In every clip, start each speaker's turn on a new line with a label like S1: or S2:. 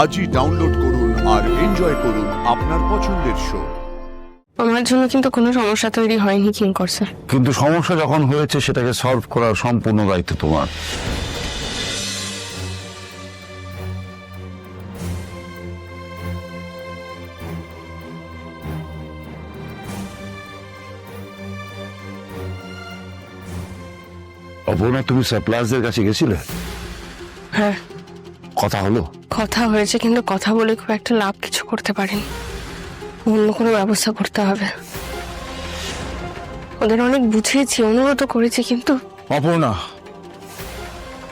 S1: আজই ডাউনলোড করুন আর এনজয় করুন আপনার পছন্দের শো।
S2: আমার জন্য কিন্তু কোনো সমস্যা তৈরি হয়নি কিঙ্কর স্যার।
S3: কিন্তু সমস্যা যখন হয়েছে সেটাকে সলভ করার সম্পূর্ণ দায়িত্ব তোমার। অপর্ণা, তুমি সাপ্লায়ার্সদের কাছে গেছিলে?
S2: হ্যাঁ,
S3: কথা হলো?
S2: কথা হয়েছে, কিন্তু কথা বলে খুব একটা লাভ কিছু করতে পারিনি। অন্য কোনো ব্যবস্থা করতে হবে। ওদের অনেক বুঝিয়েছি, অনুরোধ করেছি, কিন্তু
S4: অপর্ণা,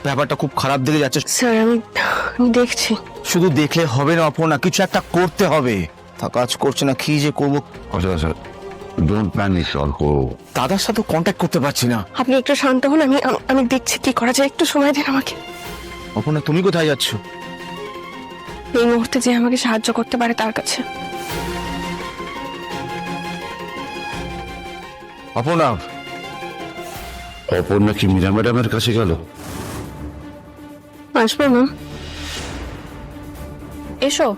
S4: ব্যাপারটা খুব খারাপ দিকে যাচ্ছে।
S2: স্যার আমি দেখছি।
S4: শুধু দেখলে হবে না অপর্ণা, কিছু একটা করতে হবে। তা কাজ করছে না, কি যে করবো।
S3: আচ্ছা, ডোন্ট প্যানিক অল্প।
S4: দাদার সাথে কন্ট্যাক্ট করতে পারছি না।
S2: আপনি একটু শান্ত হন, আমি দেখছি কি করা যায়। একটু সময় দিন আমাকে।
S4: অপর্ণা, তুমি কোথায় যাচ্ছ?
S2: এই মুহূর্তে যে আমাকে সাহায্য করতে পারে তার কাছে।
S4: অপর্ণা,
S3: অপর্ণা কি মীরা ম্যাডামের কাছে গেল?
S2: আসবো ম্যাম।
S5: এসো।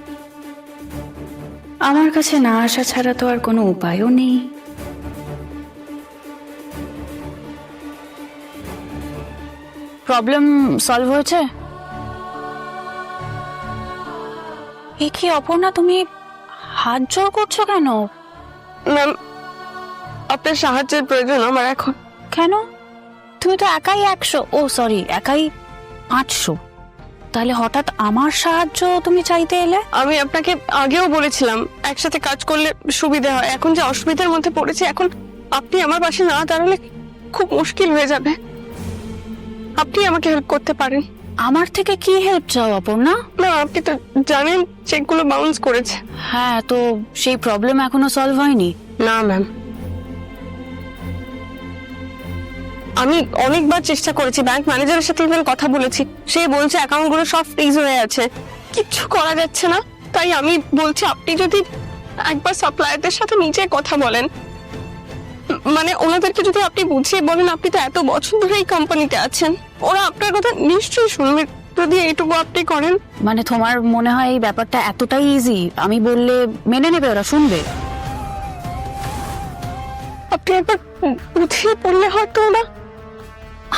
S5: আমার কাছে না আসা ছাড়া তো আর কোনো উপায়ও নেই। প্রবলেম সলভ হয়েছে? এ কি অপর্ণা, তুমি হাত জোড় করছো কেন?
S2: ম্যাম, আপনার সাহায্যের প্রয়োজন আমার এখন।
S5: কেন? তুমি তো একাই 100, ও সরি, একাই 500। তাহলে হঠাৎ আমার সাহায্য তুমি চাইতে এলে?
S2: আমি আপনাকে আগেও বলেছিলাম একসাথে কাজ করলে সুবিধা হয়। এখন যে অসুবিধার মধ্যে পড়েছি, এখন আপনি আমার পাশে না দাঁড়ালে খুব মুশকিল হয়ে যাবে। আপনি আমাকে হেল্প করতে পারেন।
S5: আমার থেকে কি হেল্প চাও অপর্ণা?
S2: না, আপনি তো জানেন চেকগুলো বাউন্স করেছে।
S5: হ্যাঁ, তো সেই প্রবলেম এখনো সলভ হয়নি?
S2: না ম্যাম, আমি অনেকবার চেষ্টা করেছি, ব্যাংক ম্যানেজারের সাথে ইভেন কথা বলেছি। সে বলছে অ্যাকাউন্টগুলো সব ফ্রিজ হয়ে আছে, কিচ্ছু করা যাচ্ছে না। তাই আমি বলছি আপনি যদি একবার সাপ্লায়ারদের সাথে নিজে কথা বলেন, মানে ওনাদেরকে যদি আপনি বুঝিয়ে বলেন, আপনি তো এত বছর ধরে এই কোম্পানিতে আছেন, ওরা আপনার কথা নিশ্চয়ই শুনবে। যদি এইটুকু আপনি করেন।
S5: মানে তোমার মনে হয় এই ব্যাপারটা এতটাই ইজি? আমি বললে মেনে নেবে, ওরা শুনবে?
S2: আপনি একবার বুঝিয়ে বললে হয়তো ওরা।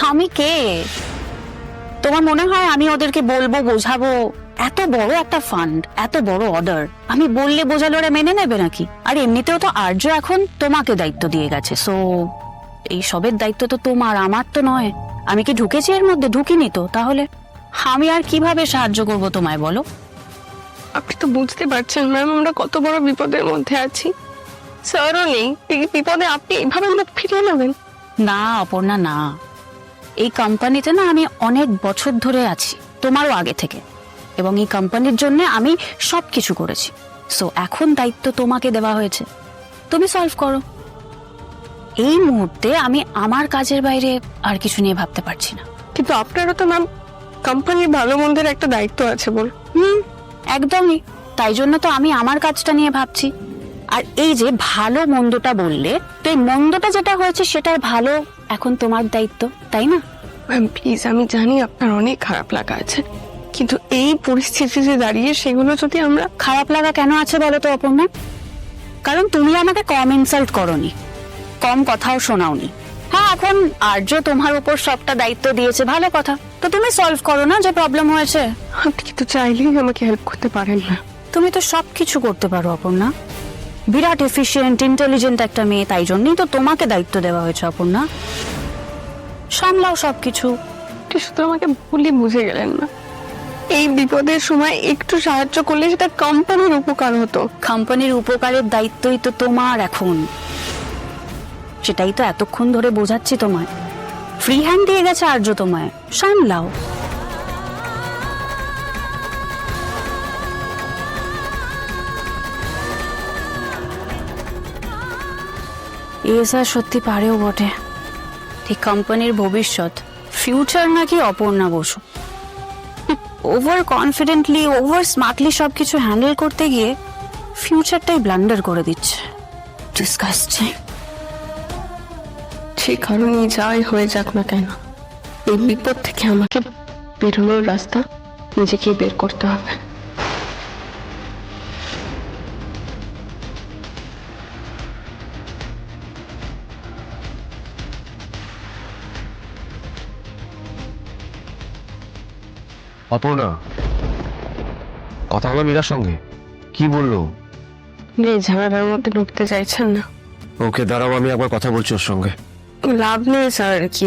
S5: আমি কে? তোমার মনে হয় আমি ওদেরকে বলবো, বোঝাবো? এত বড় একটা ফান্ড, এত বড় অর্ডার, আমি বললে বোঝালে ওরা মেনে নেবে নাকি? আর এমনিতেও তো আর্য এখন তোমাকে দায়িত্ব দিয়ে গেছে, সো এই সবের দায়িত্ব তো তোমার, আমার তো নয়। আমি কি ঢুকেছি এর মধ্যে? ঢুকিনি তো। তাহলে আমি আর কিভাবে সাহায্য করব তোমায়, বলো?
S2: আপনি তো বুঝতে পারছেন ম্যাম, আমরা কত বড় বিপদের মধ্যে আছি। স্যারও নেই, এই বিপদে আপনি এইভাবে আমরা ফিরিয়ে নেবেন?
S5: না অপর্ণা, না। এই কোম্পানিতে না আমি অনেক বছর ধরে আছি, তোমারও আগে থেকে, এবং এই কোম্পানির জন্য আমি সবকিছু করেছি। সো এখন দায়িত্ব তোমাকে দেওয়া হয়েছে, তুমি সলভ করো। এই মুহূর্তে আমি আমার কাজের বাইরে আর কিছু নিয়ে ভাবতে পারছি না।
S2: কিন্তু আপনারও তো ম্যাম কোম্পানির ভালো মন্দের একটা দায়িত্ব আছে বল।
S5: একদমই, তাই জন্য তো আমি আমার কাজটা নিয়ে ভাবছি। আর এই যে ভালো মন্দটা বললে, তো এই মন্দটা যেটা হয়েছে সেটার ভালো এখন তোমার দায়িত্ব, তাই না?
S2: ম্যাম প্লিজ, আমি জানি আপনার অনেক খারাপ লাগা আছে, কিন্তু এই পরিস্থিতিতে দাঁড়িয়ে সেগুলো যদি আমরা।
S5: খারাপ লাগা কেন আছে বলো তো অপর্ণা? কারণ তুমি আমাকে কম ইনসাল্ট করোনি, কম কথাও শোনাওনি। হ্যাঁ, এখন আর্য তোমার উপর সবটা দায়িত্ব দিয়েছে, ভালো কথা, তো তুমি সলভ করো না যে প্রবলেম হয়েছে।
S2: আপনি কিন্তু চাইলেই আমাকে হেল্প করতে পারেন না।
S5: তুমি তো সবকিছু করতে পারো অপর্ণা, বিরাট এফিশিয়েন্ট ইন্টেলিজেন্ট একটা মেয়ে, তাই জন্যই তো তোমাকে দায়িত্ব দেওয়া হয়েছে অপর্ণা। সামলাও সবকিছু।
S2: আপনি শুধু আমাকে ভুলই বুঝে গেলেন না। এই বিপদের সময় একটু সাহায্য করলে সেটা কোম্পানির উপকার হতো।
S5: কোম্পানির উপকারের দায়িত্বই তো তোমার এখন, সেটাই তো এতক্ষণ ধরে বোঝাচ্ছি তোমায়। ফ্রি হ্যান্ড দিয়ে গেছে আর্য তোমায়, সামলাও। এসআর সত্যি পারেও বটে। ঠিক কোম্পানির ভবিষ্যৎ, ফিউচার নাকি Aparna Basu. Over confidently, over smartly সবকিছু হ্যান্ডেল করতে গিয়ে ফিউচারটাই ব্লান্ডার করে দিচ্ছে। ডিসকাস্টিং।
S2: সেই কারণেই যাই হয়ে যাক না কেন, এই বিপদ থেকে আমাকে বেরোনোর রাস্তা নিজেকেই বের করতে হবে।
S6: অপর্ণা, কথা হলো মীরার সঙ্গে? কি বললো?
S2: এই ঝামেলার মধ্যে ঢুকতে চাইছেন না।
S6: ওকে দাঁড়াও, আমি একবার কথা বলছি ওর সঙ্গে।
S2: লাভ নেই স্যার, কি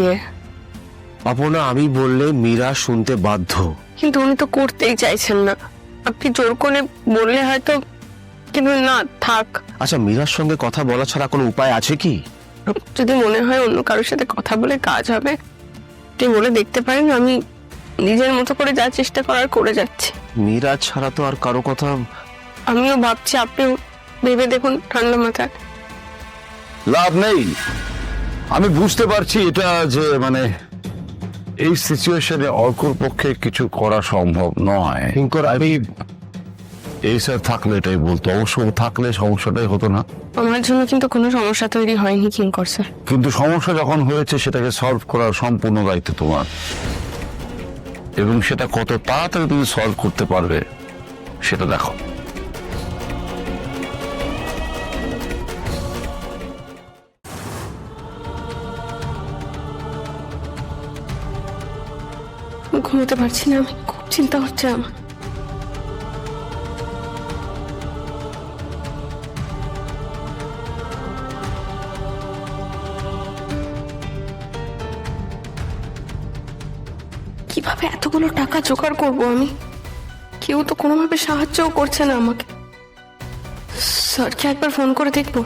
S6: অপর্ণা, আমি বললে মীরা শুনতে বাধ্য।
S2: কিন্তু উনি তো করতেই চাইছেন না। আপনি জোর করে বললে হয়তো, কিন্তু না, থাক।
S6: আচ্ছা, মীরার সঙ্গে কথা বলা ছাড়া কোনো উপায় আছে কি?
S2: যদি মনে হয় অন্য কারোর সাথে কথা বলে কাজ হবে, আপনি বলে দেখতে পারেন। আমি নিজের মতো করে যা চেষ্টা করার করে যাচ্ছি।
S6: মীরা ছাড়া তো আর কারো কথা।
S2: আমিও ভাবছি, আপনিও ভেবে দেখুন ঠান্ডা মাথায়।
S3: লাভ নেই। আমি বুঝতে পারছি এটা যে মানে এই সিচুয়েশনে অর্কর পক্ষে কিছু করা সম্ভব নয়।
S6: কিঙ্কর, আমি
S3: এই স্যার থাকলে এটাই বলতো, অবশ্য ও থাকলে সমস্যাটাই হতো না।
S2: আমার জন্য কিন্তু কোনো সমস্যা তৈরি হয়নি কিঙ্কর স্যার।
S3: কিন্তু সমস্যা যখন হয়েছে সেটাকে সলভ করার সম্পূর্ণ দায়িত্ব তোমার, এবং সেটা কত তাড়াতাড়ি তুমি সলভ করতে পারবে সেটা দেখো।
S2: ঘুমোতে পারছি না, আমি খুব চিন্তা হচ্ছে আমার। কিভাবে এতগুলো টাকা জোগাড় করবো আমি? কেউ তো কোনোভাবে সাহায্যও করছে না আমাকে। স্যারকে একবার ফোন করে দেখবো,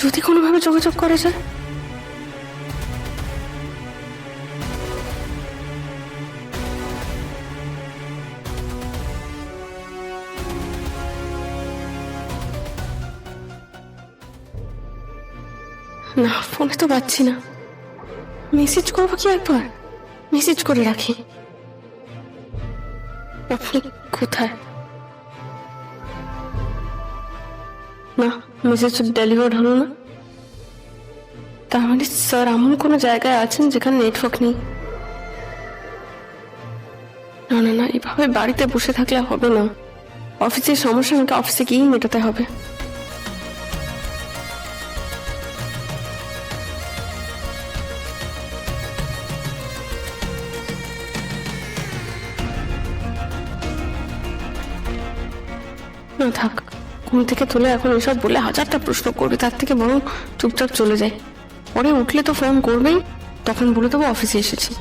S2: যদি কোনোভাবে যোগাযোগ করা যায়। না, ফোনে তো পাচ্ছি না। মেসেজ করবো কি একবার? মেসেজ করে রাখি। আপনি কোথায়? না, মেসেজ ডেলিভার্ড হলো না। তার মানে স্যার এমন কোনো জায়গায় আছেন যেখানে নেটওয়ার্ক নেই। না না না, এভাবে বাড়িতে বসে থাকলে হবে না। অফিসের সমস্যা আমাকে অফিসে গিয়েই মেটাতে হবে। না থাক, ঘুম থেকে তুলে এখন এসব বলে হাজারটা প্রশ্ন করবে, তার থেকে বরং চুপচাপ চলে যায়। পরে উঠলে তো ফোন করবেই, তখন বলে দেবো অফিসে এসেছি।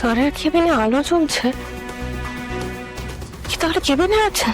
S2: স্যারের কেবিনে আলো জ্বলছে কি? তাহলে কেবিনে আছে?